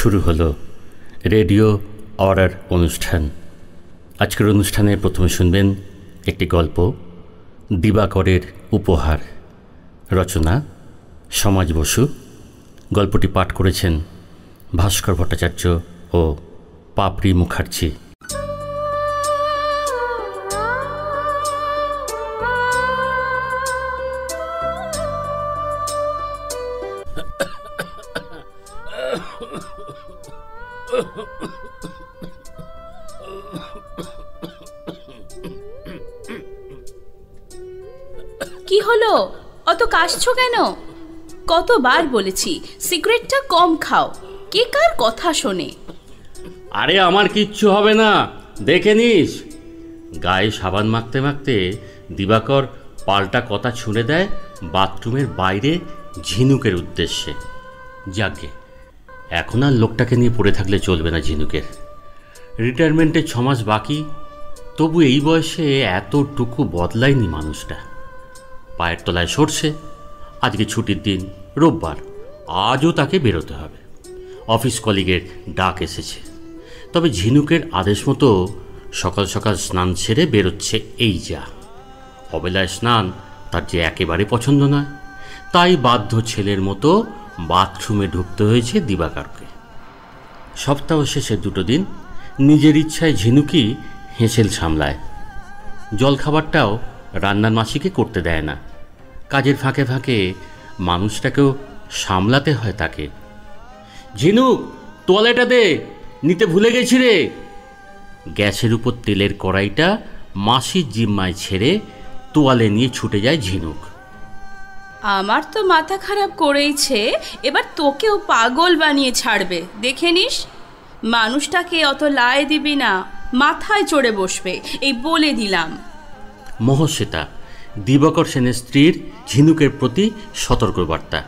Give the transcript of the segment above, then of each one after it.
শুরু হলো radio order অনুষ্ঠান। আজকের অনুষ্ঠানে প্রথমে শুনবেন একটি গল্প, দিবাকরের উপহার। রচনা সমাজ বসু। গল্পটি পাঠ করেছেন ভাস্কর ভট্টাচার্য ও পাপড়ি মুখার্জি। কি হলো, অত কাশছো কেন? কতবার বলেছি সিগারেটটা কম খাও। কে কার কথা শোনে? আরে আমার কিচ্ছু হবে না, দেখে নিস। গায়ে সাবান মাখতে মাখতে দিবাকর পাল্টা কথা ছুঁড়ে দেয় বাথরুমের বাইরে ঝিনুকের উদ্দেশ্যে। যাকে এখন আর লোকটাকে নিয়ে পড়ে থাকলে চলবে না। ঝিনুকের রিটায়ারমেন্টের 6 মাস বাকি, তবু এই বয়সে এতটুকু বদলায়নি মানুষটা। পায়ের তলায় সরছে। আজকে ছুটির দিন, রোববার, আজও তাকে বেরোতে হবে। অফিস কলিগের ডাক এসেছে। তবে ঝিনুকের আদেশ মতো সকাল সকাল স্নান সেরে বেরোচ্ছে। এই যা অবেলায় স্নান তার যে একেবারে পছন্দ নয়, তাই বাধ্য ছেলের মতো বাথরুমে ঢুকতে হয়েছে দিবাকরকে। সপ্তাহ শেষে 2 দিন নিজের ইচ্ছায় ঝিনুকই হেঁসেল সামলায়। জলখাবারটাও রান্নার মাসিকে করতে দেয় না। কাজের ফাঁকে ফাঁকে মানুষটাকেও সামলাতে হয় তাকে। ঝিনুক, তোয়ালেটা দে, নিতে ভুলে গেছি রে। গ্যাসের উপর তেলের কড়াইটা মাসির জিম্মায় ছেড়ে তোয়ালে নিয়ে ছুটে যায় ঝিনুক। আমার তো মাথা খারাপ করেইছে, এবার তোকেও পাগল বানিয়ে ছাড়বে, দেখে নিস। মানুষটাকে অত লাই দিবি না, মাথায় চড়ে বসবে, এই বলে দিলাম। মহশ্বেতা, দিবাকর সেনের স্ত্রীর ঝিনুকের প্রতি সতর্কবার্তা।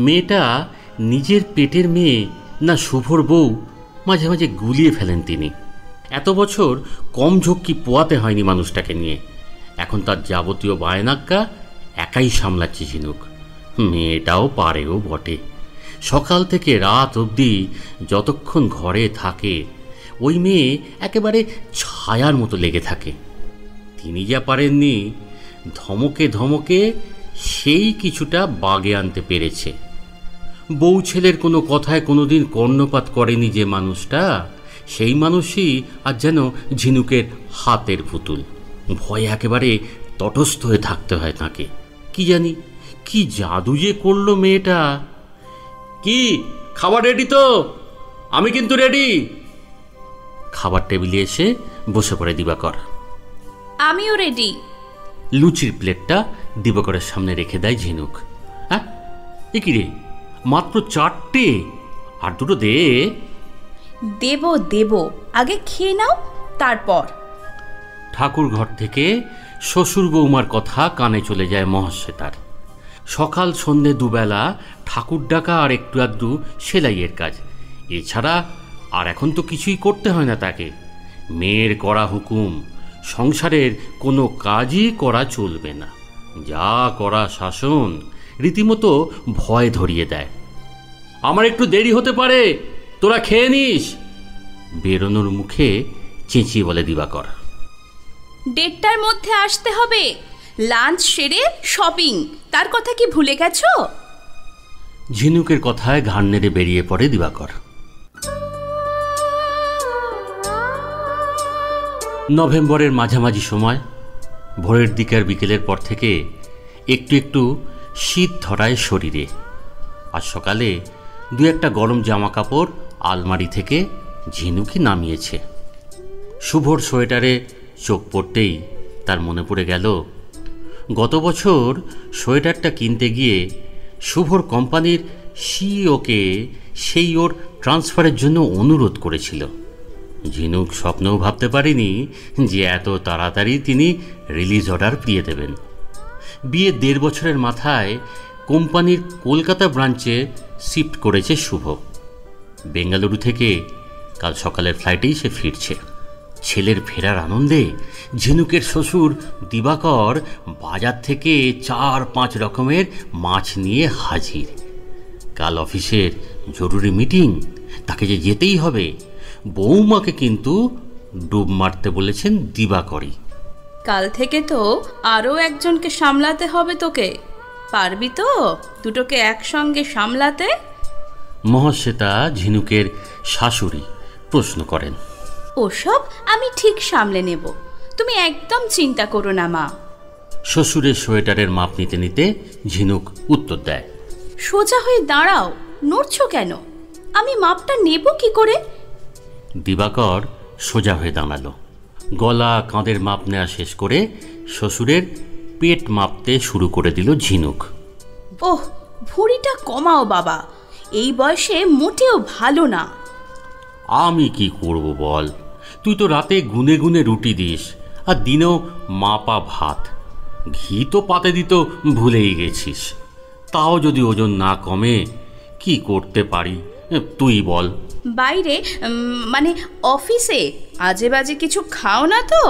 মেয়েটা নিজের পেটের মেয়ে না শুভর বউ, মাঝে মাঝে গুলিয়ে ফেলেন তিনি। এত বছর কম ঝক্কি পোয়াতে হয়নি মানুষটাকে নিয়ে। এখন তার যাবতীয় বায়নাক্কা একাই সামলাচ্ছে ঝিনুক। মেয়েটাও পারেও বটে। সকাল থেকে রাত অবধি যতক্ষণ ঘরে থাকে ওই মেয়ে একেবারে ছায়ার মতো লেগে থাকে। তিনি যা পারেননি, ধমকে ধমকে সেই কিছুটা বাগে আনতে পেরেছে। বউ ছেলের কোনো কথায় কোনোদিন কর্ণপাত করেনি যে মানুষটা, সেই মানুষই আজ যেন ঝিনুকের হাতের পুতুল। ভয়ে একেবারে তটস্থ হয়ে থাকতে হয় তাকে। কি জানি কি জাদু যে করলো মেয়েটা। কি খাবার রেডি তো? আমি কিন্তু রেডি। খাবার টেবিলে এসে বসে পড়ে দিবাকর। আমিও রেডি। লুচির প্লেটটা দিবাকরের সামনে রেখে দেয় ঝিনুক। হ্যাঁ, এ কি রে, মাত্র 4টে? আর 2টো দে। দেব দেব, আগে খেয়ে নাও, তারপর। ঠাকুর ঘর থেকে শ্বশুর বৌমার কথা কানে চলে যায় মহাশ্বেতার। সকাল সন্ধে 2 বেলা ঠাকুর ডাকা আর একটু আধটু সেলাইয়ের কাজ, এছাড়া আর এখন তো কিছুই করতে হয় না তাকে। মেয়ের করা হুকুম, সংসারের কোনো কাজই করা চলবে না। যা করা শাসন, রীতিমতো ভয় ধরিয়ে দেয়। আমার একটু দেরি হতে পারে, তোরা খেয়ে নিস। বেরোনোর মুখে চেঁচিয়ে বলে দিবাকর। 1:30টার মধ্যে আসতে হবে। লাঞ্চ সেরে শপিং, তার কথা কি ভুলে গেছো? ঝিনুকের কথায় ঘাড় নেড়ে বেরিয়ে পড়ে দিবাকর। নভেম্বরের মাঝামাঝি সময়, ভোরের দিকে আর বিকেলের পর থেকে একটু একটু শীত ধরায় শরীরে। আজ সকালে 2-1টা গরম জামা কাপড় আলমারি থেকে ঝিনুকই নামিয়েছে। শুভর সোয়েটারে চোখ পড়তেই তার মনে পড়ে গেল গত বছর সোয়েটারটা কিনতে গিয়ে শুভর কোম্পানির সিইওকে সেই ওর ট্রান্সফারের জন্য অনুরোধ করেছিল। ঝিনুক স্বপ্নেও ভাবতে পারেনি যে এত তাড়াতাড়ি তিনি রিলিজ অর্ডার দিয়ে দেবেন। বিয়ে 1.5 বছরের মাথায় কোম্পানির কলকাতা ব্রাঞ্চে শিফট করেছে শুভ। বেঙ্গালুরু থেকে কাল সকালের ফ্লাইটেই সে ফিরছে। ছেলের ফেরার আনন্দে ঝিনুকের শ্বশুর দিবাকর বাজার থেকে 4-5 রকমের মাছ নিয়ে হাজির। কাল অফিসের জরুরি মিটিং, তাকে যে যেতেই হবে। বৌমাকে কিন্তু ডুব মারতে বলেছেন দিবাকরই। কাল থেকে তো আরও একজনকে সামলাতে হবে তোকে। পারবি তো দুটোকে একসঙ্গে সামলাতে? মহাশ্বেতা ঝিনুকের শাশুড়ি প্রশ্ন করেন। ওসব আমি ঠিক সামলে নেব, তুমি একদম চিন্তা করো না মা। শ্বশুরের সোয়েটারের মাপ নিতে নিতে ঝিনুক উত্তর দেয়। সোজা হয়ে দাঁড়াও, নড়ছো কেন? আমি মাপটা নেব কি করে? দিবাকর সোজা হয়ে দাঁড়ালো। গলা কাঁধের মাপ নেওয়া শেষ করে শ্বশুরের পেট মাপতে শুরু করে দিল ঝিনুক। ওহ, ভুঁড়িটা কমাও বাবা, এই বয়সে মোটেও ভালো না। আমি কি করব বল, তুই তো রাতে গুনে গুনে রুটি দিস আর দিনেও মাপা ভাত। ঘি তো পাতে দিত ভুলেই গেছিস। তাও যদি ওজন না কমে কি করতে পারি তুই বল। বাইরে মানে অফিসে আজে বাজে কিছু খাও না তো?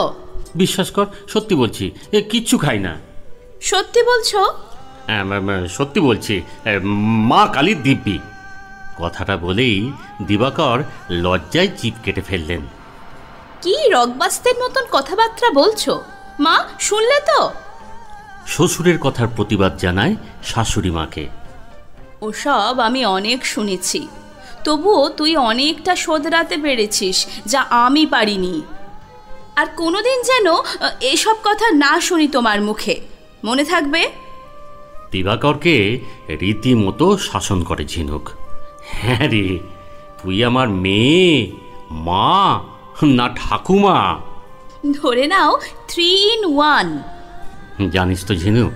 বিশ্বাস কর, সত্যি বলছি, কিচ্ছু খাই না। সত্যি বলছো? সত্যি বলছি, মা কালীর দিব্যি। কথাটা বলেই দিবাকর লজ্জায় জিভ কেটে ফেললেন। কি রগবাস্তের মতন কথাবার্তা বলছো মা, শুনলে তো? শ্বশুরের কথার প্রতিবাদ জানায় শাশুড়ি মাকে। ওসব আমি অনেক শুনেছি, তবুও তুই অনেকটা শোধরাতে পেরেছিস, যা আমি পারিনি। আর কোনোদিন যেন এসব কথা না শুনি তোমার মুখে, মনে থাকবে? দিবাকরকে রীতিমতো শাসন করে ঝিনুক। হ্যাঁ রে, তুই আমার মেয়ে, মা না ঠাকুমা? ধরে নাও 3 in 1। জানিস তো ঝিনুক,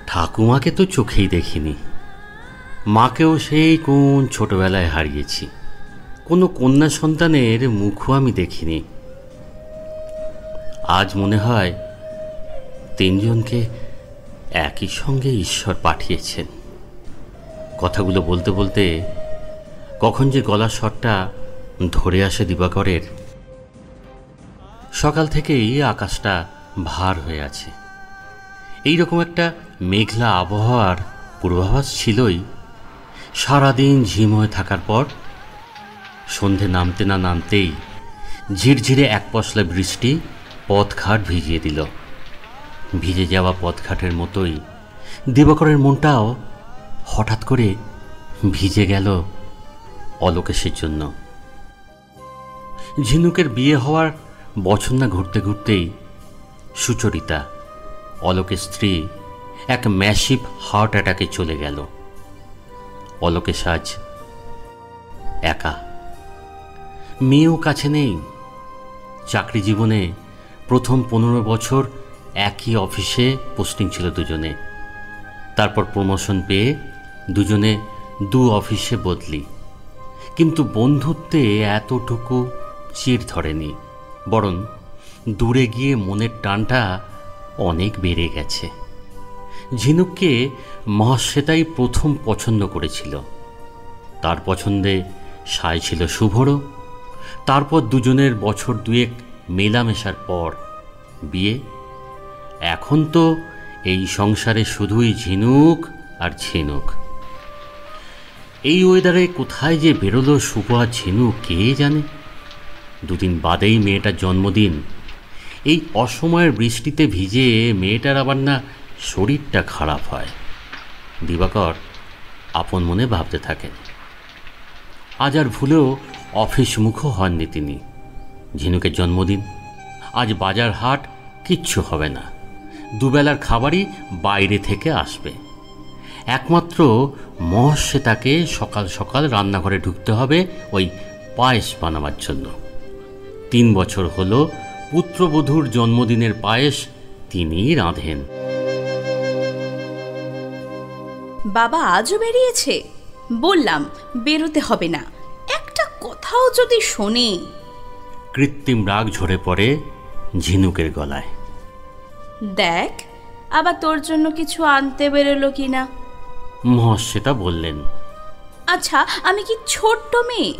ঠাকুমাকে তো চোখেই দেখিনি, মাকেও সেই কোন ছোটবেলায় হারিয়েছি। কোনো কন্যা সন্তানের মুখও আমি দেখিনি। আজ মনে হয় তিনজনকে একই সঙ্গে ঈশ্বর পাঠিয়েছেন। কথাগুলো বলতে বলতে কখন যে গলার স্বরটা ধরে আসে দিবাকরের। সকাল থেকেই আকাশটা ভার হয়ে আছে। এইরকম একটা মেঘলা আবহাওয়ার পূর্বাভাস ছিলই। সারাদিন ঝিময়ে থাকার পর সন্ধে নামতে না নামতেই ঝিরঝিরে এক পশলা বৃষ্টি পথঘাট ভিজিয়ে দিল। ভিজে যাওয়া পথঘাটের মতোই দিবাকরের মনটাও হঠাৎ করে ভিজে গেল অলোকেশের জন্য। ঝিনুকের বিয়ে হওয়ার বছর না ঘুরতে ঘুরতেই সুচরিতা, অলোকের স্ত্রী, এক ম্যাসিভ হার্ট অ্যাটাকে চলে গেল। অলোকেশ আজ একা, মেয়েও কাছে নেই। চাকরি জীবনে প্রথম 15 বছর একই অফিসে পোস্টিং ছিল দুজনে। তারপর প্রমোশন পেয়ে দুজনে 2 অফিসে বদলি। কিন্তু বন্ধুত্বে এতটুকু চির ধরেনি, বরং দূরে গিয়ে মনের টানটা অনেক বেড়ে গেছে। ঝিনুককে মহাশ্বেতাই প্রথম পছন্দ করেছিল। তার পছন্দে সায় ছিল শুভরও। তারপর দুজনের বছর 2 মেলামেশার পর বিয়ে। এখন তো এই সংসারে শুধুই ঝিনুক আর ঝিনুক। এই ওয়েদারে কোথায় যে বেরোলো শুভ আর ঝিনুক কে জানে। 2 দিন বাদেই মেয়েটার জন্মদিন। এই অসময়ের বৃষ্টিতে ভিজে মেয়েটার আবার না শরীরটা খারাপ হয়। দিবাকর আপন মনে ভাবতে থাকেন। আজ আর ভুলেও অফিস মুখও হননি তিনি। ঝিনুকের জন্মদিন, আজ বাজার হাট কিচ্ছু হবে না। 2 বেলার খাবারই বাইরে থেকে আসবে। একমাত্র মহাশ্বেতাকে সকাল সকাল রান্নাঘরে ঢুকতে হবে ওই পায়েস বানাবার জন্য। 3 বছর হলো পুত্রবধূর জন্মদিনের পায়েস তিনিই রাঁধেন। বাবা আজও বেরিয়েছে? বললাম বেরোতে হবে না, একটা কথাও যদি শোনে। কৃত্রিম রাগ ঝরে পড়ে ঝিনুকের গলায়। দেখ আবার তোর জন্য কিছু আনতে বেরোলো কিনা। মহাশ্বেতা বললেন। আচ্ছা, আমি কি ছোট্ট মেয়ে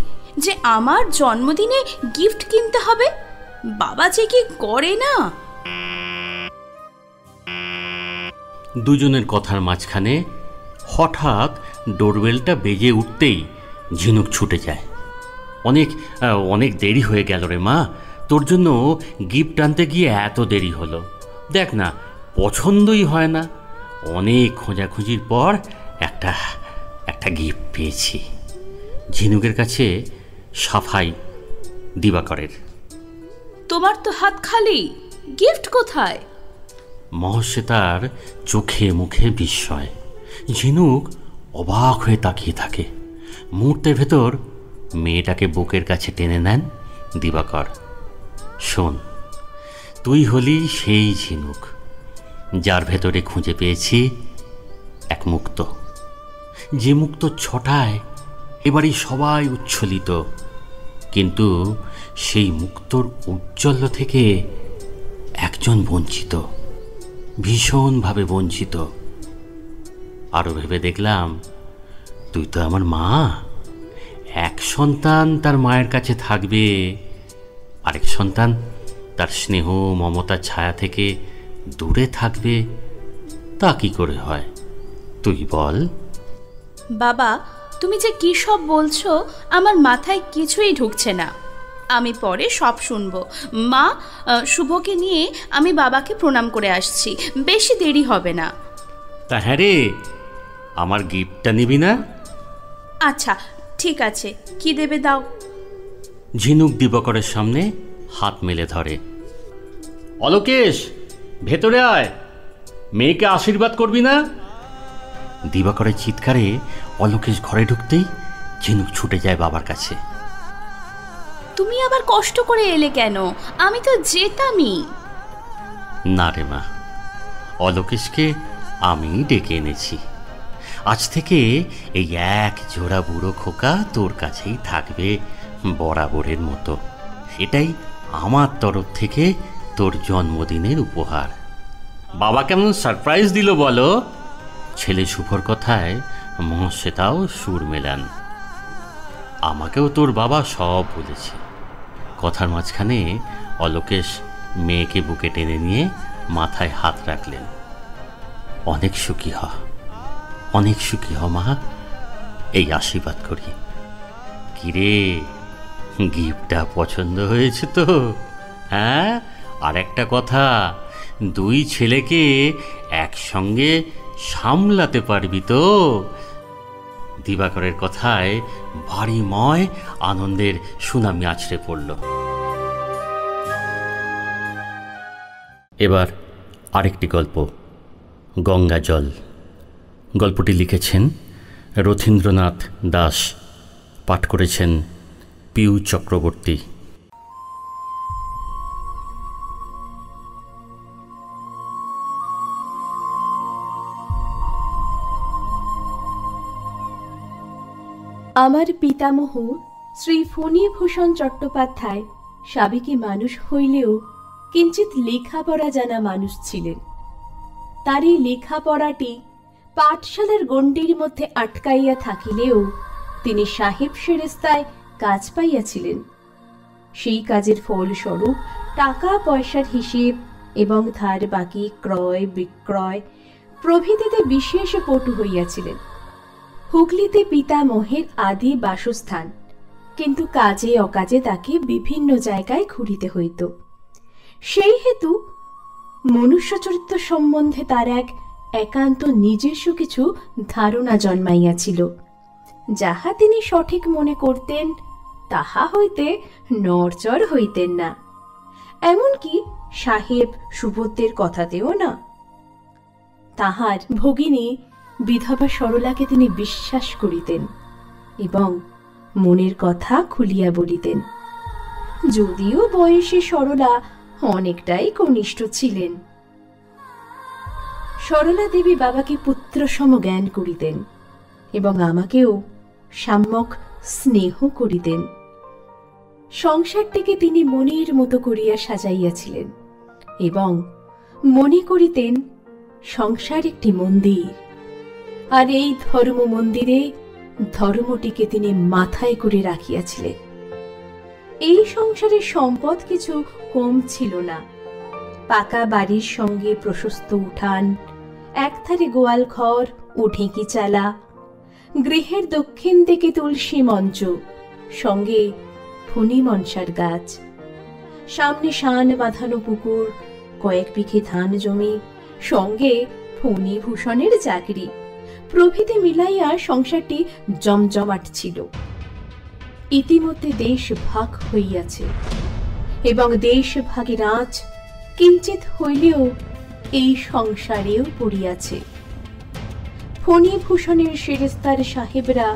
যে আমার জন্মদিনে গিফট কিনতে হবে? বাবা যে কি করে না। দুজনের কথার মাঝখানে হঠাৎ ডোরবেলটা বেজে উঠতেই ঝিনুক ছুটে যায়। অনেক অনেক দেরি হয়ে গেল রে মা, তোর জন্য গিফট আনতে গিয়ে এত দেরি হলো। দেখ না, পছন্দই হয় না। অনেক খোঁজাখুঁজির পর একটা একটা গিফট পেয়েছি। ঝিনুকের কাছে সাফাই দিবাকরের। তোমার তো হাত খালি, গিফট কোথায়? মহাশ্বেতার চোখে মুখে বিস্ময়। ঝিনুক অবাক হয়ে তাকিয়ে থাকে। মুহূর্তের ভেতর মেয়েটাকে বুকের কাছে টেনে নেন দিবাকর। শোন, তুই হলি সেই ঝিনুক যার ভেতরে খুঁজে পেয়েছি এক মুক্ত, যে মুক্ত ছটায় এবারই সবাই উচ্ছ্বলিত, কিন্তু সেই মুক্তর ঔজ্জ্বল্য থেকে একজন বঞ্চিত, ভীষণভাবে বঞ্চিত। আরও ভেবে দেখলাম, তুই তো আমার মা। এক সন্তান তার মায়ের কাছে থাকবে, আরেক সন্তান তার স্নেহ মমতার ছায়া থেকে দূরে থাকবে। তা কি করে হয় তুই বল? বাবা, তুমি যে কী সব বলছো আমার মাথায় কিছুই ঢুকছে না। আমি পরে সব শুনবো। মা, শুভকে নিয়ে আমি বাবাকে প্রণাম করে আসছি, বেশি দেরি হবে না। তা হ্যাঁ রে, আমার গিফটটা নিবি না? আচ্ছা ঠিক আছে, কি দেবে দাও। ঝিনুক দিবাকরের সামনে হাত মেলে ধরে। অলোকেশ, ভেতরে আয়, মেয়েকে আশীর্বাদ করবি না? দিবাকরের চিৎকারে অলোকেশ ঘরে ঢুকতেই ঝিনুক ছুটে যায় বাবার কাছে। তুমি আবার কষ্ট করে এলে কেন? আমি তো যেতামই। না রে মা, অলোকেশকে আমি ডেকে এনেছি। আজ থেকে এই এক জোড়া বুড়ো খোকা তোর কাছেই থাকবে বরাবরের মতো। এটাই আমার তরফ থেকে তোর জন্মদিনের উপহার। বাবা কেমন সারপ্রাইজ দিল বলো? ছেলে শুভর কথায় মহাশ্বেতাও সুর মেলান। আমাকেও তোর বাবা সব বলেছে। কথার মাঝখানে অলোকেশ মেয়েকে বুকে টেনে নিয়ে মাথায় হাত রাখলেন। অনেক সুখী হ, অনেক সুখী হ মা, এই আশীর্বাদ করি। কিরে, গিফটটা পছন্দ হয়েছে তো? হ্যাঁ, আর একটা কথা, দুই ছেলেকে একসঙ্গে সামলাতে পারবি তো? দিবাকরের কথায় ভারীময় আনন্দের সুনামি আছড়ে পড়ল। এবার আরেকটি গল্প, গঙ্গা জল। গল্পটি লিখেছেন রথীন্দ্রনাথ দাস, পাঠ করেছেন পিউ চক্রবর্তী। আমার পিতামহ শ্রী ফণীভূষণ চট্টোপাধ্যায় সাবেকি মানুষ হইলেও কিঞ্চিত লেখাপড়া জানা মানুষ ছিলেন। তারই লেখাপড়াটি পাঠশালার গণ্ডির মধ্যে আটকাইয়া থাকিলেও তিনি সাহেব সেরেস্তায় কাজ পাইয়াছিলেন। সেই কাজের ফলস্বরূপ টাকা পয়সার হিসেব এবং ধার বাকি ক্রয় বিক্রয় প্রভৃতিতে বিশেষ পটু হইয়াছিলেন। হুগলিতে পিতামহের আদি বাসস্থান, কিন্তু কাজে অকাজে তাকে বিভিন্ন জায়গায় ঘুরিতে হইত। সেই হেতু মনুষ্য চরিত্র সম্বন্ধে তার এক একান্ত নিজস্ব কিছু ধারণা জন্মাইয়াছিল, যাহা তিনি সঠিক মনে করতেন তাহা হইতে নড়চড় হইতেন না, এমনকি সাহেব সুভদ্রের কথাতেও না। তাহার ভগিনী বিধবা সরলাকে তিনি বিশ্বাস করিতেন এবং মনের কথা খুলিয়া বলিতেন। যদিও বয়সে সরলা অনেকটাই কনিষ্ঠ ছিলেন। সরলা দেবী বাবাকে পুত্র সম জ্ঞান করিতেন এবং আমাকেও সাম্যক স্নেহ করিতেন। সংসারটিকে তিনি মনের মতো করিয়া সাজাইয়াছিলেন এবং মনে করিতেন সংসার একটি মন্দির, আর এই ধর্ম মন্দিরে ধর্মটিকে তিনি মাথায় করে রাখিয়াছিলেন। এই সংসারের সম্পদ কিছু কম ছিল না। পাকা বাড়ির সঙ্গে প্রশস্ত উঠান, একধারে গোয়াল ঘর ও ঢেঁকি চালা, গৃহের দক্ষিণ দিকে তুলসী মঞ্চ, সঙ্গে ফণি মনসার গাছ, সামনে শান বাঁধানো পুকুর, কয়েক বিঘে ধান জমি, সঙ্গে ফণিভূষণের চাকরি প্রভৃতি মিলাইয়া সংসারটি জমজমাট ছিল। ইতিমধ্যে দেশ ভাগ হইয়াছে এবং দেশ ভাগের আঁচ কিঞ্চিত হইলেও এই সংসারেও পড়িয়াছে। ফণিভূষণের সেরেস্তার সাহেবরা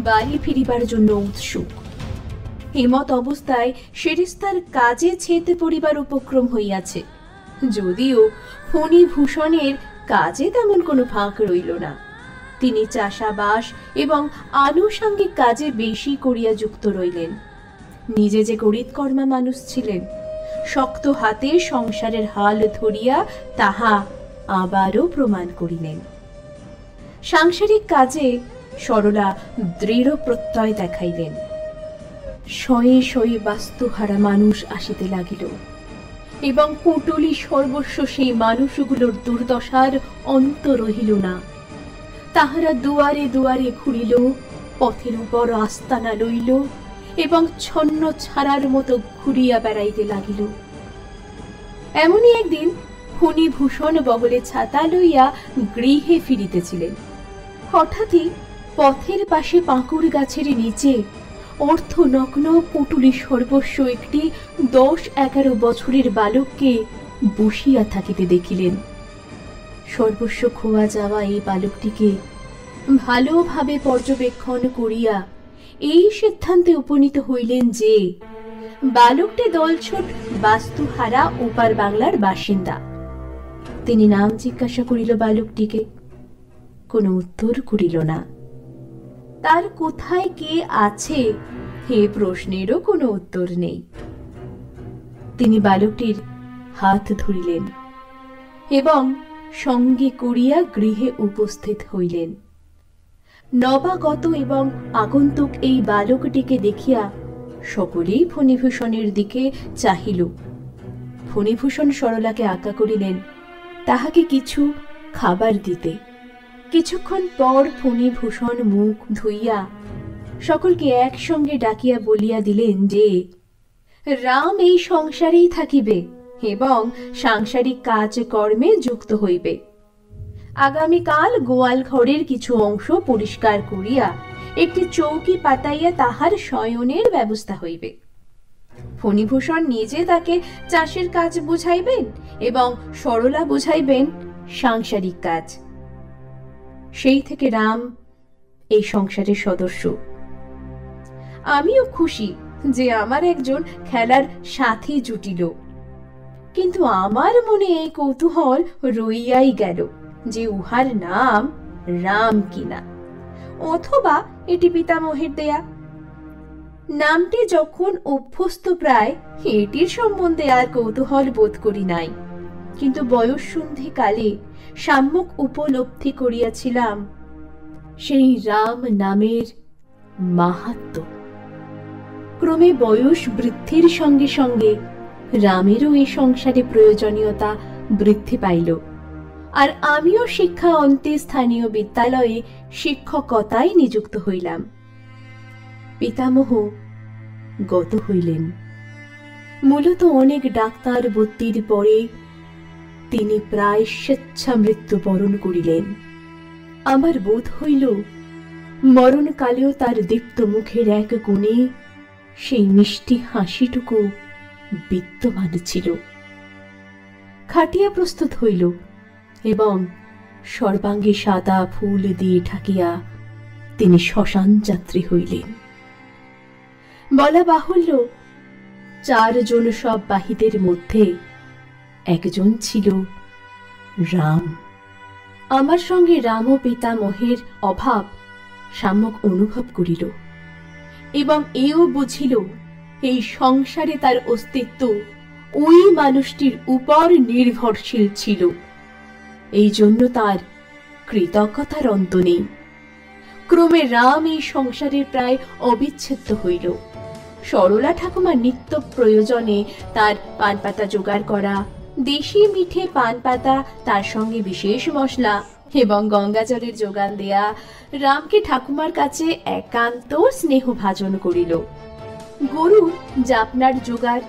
বাড়ি ফিরিবার জন্য উৎসুক। এমত অবস্থায় সেরেস্তার কাজে ছেদ পড়িবার উপক্রম হইয়াছে, যদিও ফণিভূষণের কাজে তেমন কোনো ফাঁক রইল না। তিনি চাষাবাস এবং আনুষঙ্গিক কাজে বেশি করিয়া যুক্ত রইলেন। নিজে যে গরিবকর্মা মানুষ ছিলেন, শক্ত হাতে সংসারের হাল ধরিয়া তাহা আবারও প্রমাণ করিলেন। সাংসারিক কাজে সরলা দৃঢ় প্রত্যয় দেখাইলেন। শয়ে শয়ে বাস্তুহারা মানুষ আসিতে লাগিল এবং পুটুলি সর্বস্ব সেই মানুষগুলোর দুর্দশার অন্ত রহিল না। তাহারা দুয়ারে দুয়ারে ঘুরিল, পথের উপর আস্তানা লইল এবং ছন্ন ছাড়ার মতো ঘুরিয়া বেড়াইতে লাগিল। এমনই একদিন ফণিভূষণ বগলে ছাতা লইয়া গৃহে ফিরিতেছিলেন। হঠাৎই পথের পাশে পাঁকুড় গাছের নিচে অর্থনগ্ন পুটুলি সর্বস্ব একটি 10-11 বছরের বালককে বসিয়া থাকিতে দেখিলেন। সর্বস্ব খোয়া যাওয়া এই বালকটিকে ভালোভাবে পর্যবেক্ষণ করিয়া এই সিদ্ধান্তে উপনীত হইলেন যে বালকটি দলছুট বাস্তুহারা ওপার বাংলার বাসিন্দা। তিনি নাম জিজ্ঞাসা করিল বালকটিকে, কোনো উত্তর করিল না। তার কোথায় কে আছে এ প্রশ্নেরও কোনো উত্তর নেই। তিনি বালকটির হাত ধরিলেন এবং সঙ্গে করিয়া গৃহে উপস্থিত হইলেন। নবাগত এবং আগন্তুক এই বালকটিকে দেখিয়া সকলেই ফণিভূষণের দিকে চাহিল। ফণিভূষণ সরলাকে আজ্ঞা করিলেন তাহাকে কিছু খাবার দিতে। কিছুক্ষণ পর ফণিভূষণ মুখ ধুইয়া সকলকে একসঙ্গে ডাকিয়া বলিয়া দিলেন যে রাম এই সংসারেই থাকিবে এবং সাংসারিক কাজকর্মে যুক্ত হইবে। আগামীকাল গোয়াল ঘরের কিছু অংশ পরিষ্কার করিয়া একটি চৌকি পাতাইয়া তাহার শয়নের ব্যবস্থা হইবে। ফণিভূষণ নিজে তাকে চাষের কাজ বুঝাইবেন এবং সরলা বুঝাইবেন সাংসারিক কাজ। সেই থেকে রাম এই সংসারের সদস্য। আমিও খুশি যে আমার একজন খেলার সাথী জুটিল, কিন্তু আমার মনে এই কৌতূহল রইয়াই গেল যে উহার নাম রাম কিনা, অথবা এটি পিতামহের দেয়া। নামটি যখন অভ্যস্ত প্রায়, এটির সম্বন্ধে আর কৌতূহল বোধ করি নাই, কিন্তু বয়ঃসন্ধি কালে সম্যক উপলব্ধি করিয়াছিলাম সেই রাম নামের মাহাত্ম্য। ক্রমে বয়স বৃদ্ধির সঙ্গে সঙ্গে রামেরও এই সংসারে প্রয়োজনীয়তা বৃদ্ধি পাইল, আর আমিও শিক্ষা অন্তে স্থানীয় বিদ্যালয়ে শিক্ষকতায় নিযুক্ত হইলাম। পিতামহ গত হইলেন। মূলত অনেক ডাক্তার বত্তির পরে তিনি প্রায় স্বেচ্ছা মৃত্যুবরণ করিলেন। আমার বোধ হইল মরণকালেও তার দীপ্ত মুখের এক কোণে সেই মিষ্টি হাসিটুকু বিদ্যমান ছিল। খাটিয়া প্রস্তুত হইল এবং সর্বাঙ্গে সাদা ফুল দিয়ে ঢাকিয়া তিনি শ্মশান যাত্রী হইলেন। বলা বাহুল্য, 4 জন সব বাহিদের মধ্যে একজন ছিল রাম। আমার সঙ্গে রাম ও পিতামহের অভাব সম্যক অনুভব করিল এবং এও বুঝিল এই সংসারে তার অস্তিত্ব ওই মানুষটির উপর নির্ভরশীল ছিল। এই জন্য তার কৃতজ্ঞতার অন্ত নেই। ক্রমে রাম এই সংসারের প্রায় অবিচ্ছেদ্য হইল। সরলা ঠাকুমার নিত্য প্রয়োজনে তার পান পাতা জোগাড় করা, দেশি মিঠে পান পাতা, তার সঙ্গে বিশেষ মশলা এবং গঙ্গা জলের যোগান দেয়া রামকে ঠাকুমার কাছে একান্ত স্নেহ ভাজন করিল। গরু জাপনার জোগাড়,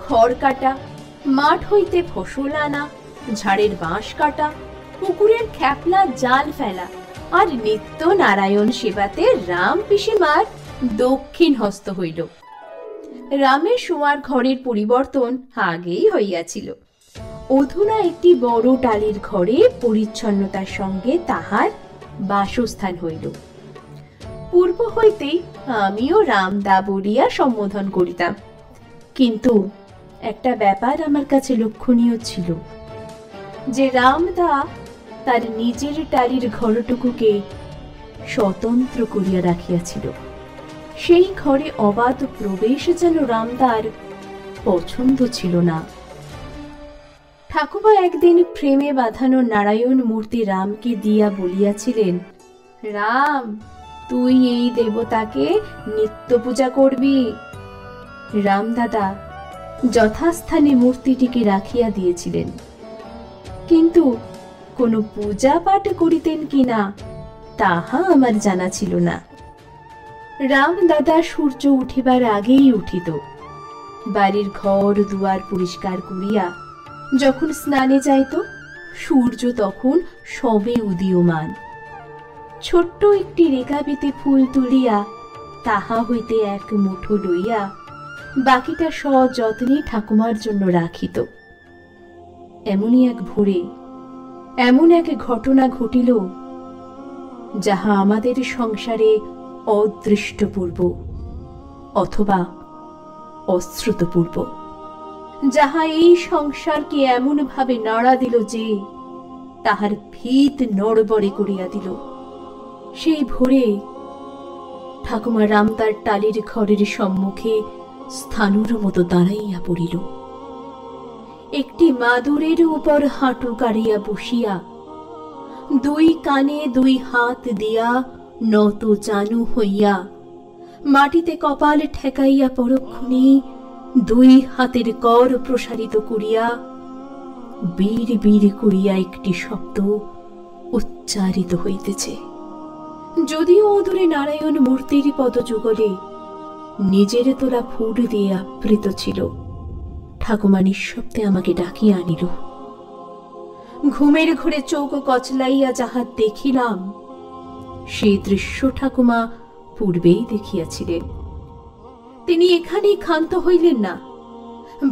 খড় কাটা, মাঠ হইতে ফসল আনা, ঝাড়ের বাঁশ কাটা, পুকুরের খ্যাপলা জাল ফেলা আর নিত্য নারায়ণ সেবাতে রাম পিসিমার দক্ষিণ হস্ত হইল। রামের শোয়ার ঘরের পরিবর্তন আগেই হইয়াছিল। অধুনা একটি বড় টালির ঘরে পরিচ্ছন্নতার সঙ্গে তাহার বাসস্থান হইল। পূর্ব হইতেই আমিও রামদা বলিয়া সম্বোধন করিতাম, কিন্তু একটা ব্যাপার আমার কাছে লক্ষণীয় ছিল, যে রামদা তার নিজের টালির ঘরটুকুকে স্বতন্ত্র করিয়া রাখিয়াছিল। সেই ঘরে অবাধ প্রবেশ যেন রামদার পছন্দ ছিল না। ঠাকুমা একদিন ফ্রেমে বাঁধানো নারায়ণ মূর্তি রামকে দিয়া বলিয়াছিলেন, রাম, তুই এই দেবতাকে নিত্য পূজা করবি। রামদাদা যথাস্থানে মূর্তিটিকে রাখিয়া দিয়েছিলেন, কিন্তু কোনো পূজা পাঠ করিতেন কিনা তাহা আমার জানা ছিল না। রামদাদা সূর্য উঠিবার আগেই উঠিত। বাড়ির ঘর দুয়ার পরিষ্কার করিয়া যখন স্নানে যাইত, সূর্য তখন সবে উদীয়মান। ছোট্ট একটি রেখাবিতে ফুল তুলিয়া তাহা হইতে এক মুঠো লইয়া বাকিটা সযত্নে ঠাকুমার জন্য রাখিত। এমনই এক ভোরে এমন এক ঘটনা ঘটিল, যাহা আমাদের সংসারে অদৃষ্টপূর্ব অথবা অশ্রুতপূর্ব, যাহা এই সংসারকে এমন ভাবে নাড়া দিল যে তাহার ভিত নড়বড়ে করিয়া দিল। সেই ভোরে ঠাকুমা রামদার টালির ঘরের সম্মুখে স্থানুর মতো দাঁড়াইয়া পড়িল। একটি মাদুরের উপর হাঁটু কাড়িয়া বসিয়া, দুই কানে দুই হাত দিয়া নত চানু হইয়া, মাটিতে কপাল ঠেকাইয়া পরক্ষণে দুই হাতের কর প্রসারিত করিয়া বীর বীর করিয়া একটি শব্দ উচ্চারিত হইতেছে। যদিও অদূরে নারায়ণ মূর্তির পদযুগলে নিজের তোলা ফুল দিয়ে আবৃত ছিল, ঠাকুমা নিঃশব্দে আমাকে ডাকিয়া আনিল। ঘুমের ঘরে চোখ কচলাইয়া যাহা দেখিলাম, সেই দৃশ্য ঠাকুমা পূর্বেই দেখিয়াছিলেন। তিনি এখানেই ক্ষান্ত হইলেন না,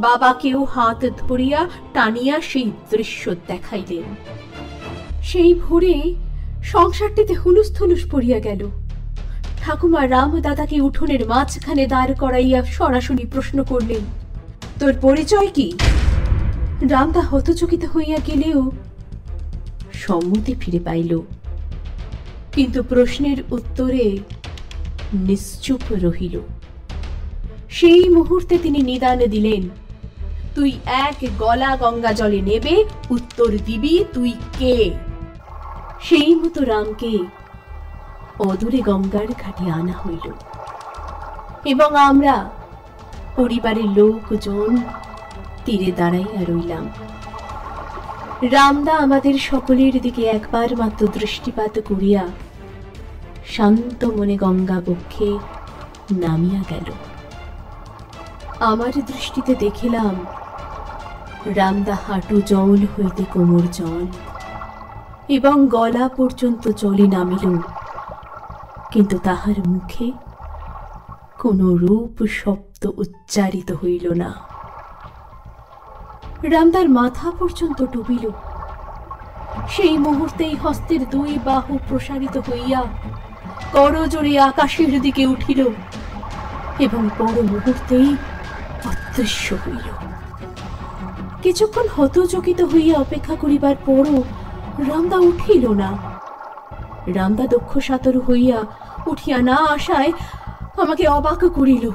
বাবাকেও হাত ধরিয়া টানিয়া সেই দৃশ্য দেখাইলেন। সেই ভোরে সংসারটিতে হুলুস থুলুস পড়িয়া গেল। ঠাকুমা রামদাদাকে উঠোনের মাঝখানে দাঁড় করাইয়া সরাসরি প্রশ্ন করলেন, তোর পরিচয় কি? রামদা হতচকিত হইয়া গেলেও সম্মতি ফিরে পাইল, কিন্তু প্রশ্নের উত্তরে নিশ্চুপ রহিল। সেই মুহূর্তে তিনি নিদান দিলেন, তুই এক গলা গঙ্গা জলে নেবে, উত্তর দিবি তুই কে। সেই মতো রামকে অদূরে গঙ্গার ঘাটে আনা হইল, এবং আমরা পরিবারের লোকজন তীরে দাঁড়াইয়া রইলাম। রামদা আমাদের সকলের দিকে একবার মাত্র দৃষ্টিপাত করিয়া শান্ত মনে গঙ্গা বক্ষে নামিয়া গেল। আমার দৃষ্টিতে দেখিলাম রামদা হাঁটু জল হইতে কোমর জল এবং গলা পর্যন্ত জলে নামিল, কিন্তু তাহার মুখে কোন রূপ শব্দ উচ্চারিত হইল না। রামদার মাথা পর্যন্ত ডুবিল। সেই মুহূর্তেই হস্তের দুই বাহু প্রসারিত হইয়া করজোড়ে আকাশের দিকে উঠিল এবং পর মুহূর্তেই অদৃশ্য হইল। কিছুক্ষণ হতচকিত হইয়া অপেক্ষা করিবার পরও রামদা উঠিল না। রামদা দক্ষ সাতর হইয়া উঠিয়া না আসায় আমাকে অবাক করিল।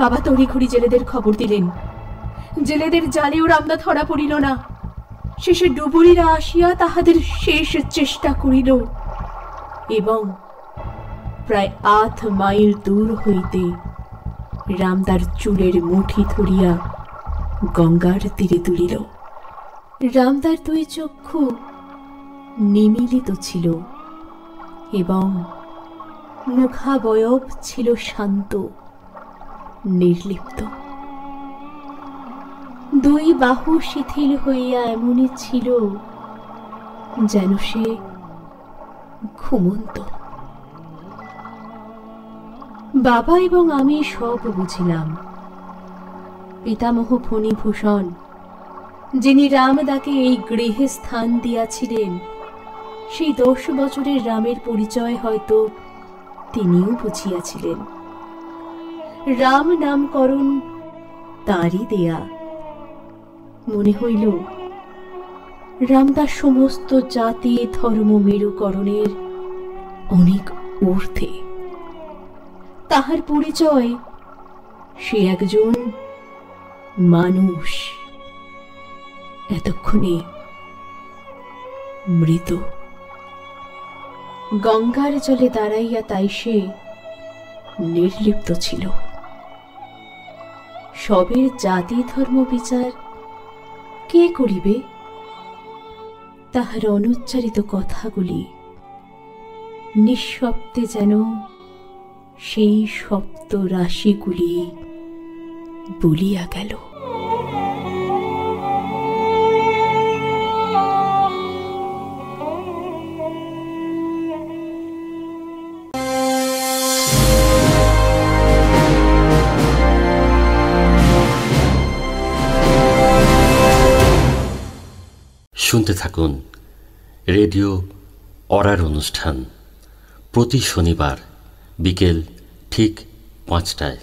বাবা তড়িঘড়ি জেলেদের খবর দিলেন। জেলেদের জালেও রামদা ধরা পড়িল না। শেষে ডুবুরিরা আসিয়া তাহাদের শেষ চেষ্টা করিল এবং প্রায় ৮ মাইল দূর হইতে রামদার চুলের মুঠি ধরিয়া গঙ্গার তীরে তুলিল। রামদার দুই চক্ষু নিমিলিত ছিল এবং মুখাবয়ব ছিল শান্ত, নির্লিপ্ত। দুই বাহু শিথিল হইয়া এমনই ছিল যেন সে ঘুমন্ত। বাবা এবং আমি সব বুঝিলাম। পিতামহ ফণিভূষণ, যিনি রামদাকে এই গৃহে স্থান দিয়াছিলেন, সেই 10 বছরের রামের পরিচয় হয়তো তিনিও বুঝিয়াছিলেন। রাম নামকরণ তাঁরই দেয়া। মনে হইল রামদাস সমস্ত জাতি ধর্ম মেরুকরণের অনেক ঊর্ধ্বে। তাহার পরিচয় সে একজন মানুষ, এতক্ষণে মৃত। গঙ্গার জলে দাঁড়াইয়া তাই সে নির্লিপ্ত ছিল। সবের জাতি ধর্ম বিচার কে করিবে? তাহার অনুচ্চারিত কথাগুলি নিঃশব্দে যেন সেই সপ্ত রাশিগুলি বলিয়া গেল। শুনতে থাকুন রেডিও অরার অনুষ্ঠান প্রতি শনিবার বিকেল ঠিক 5টায়।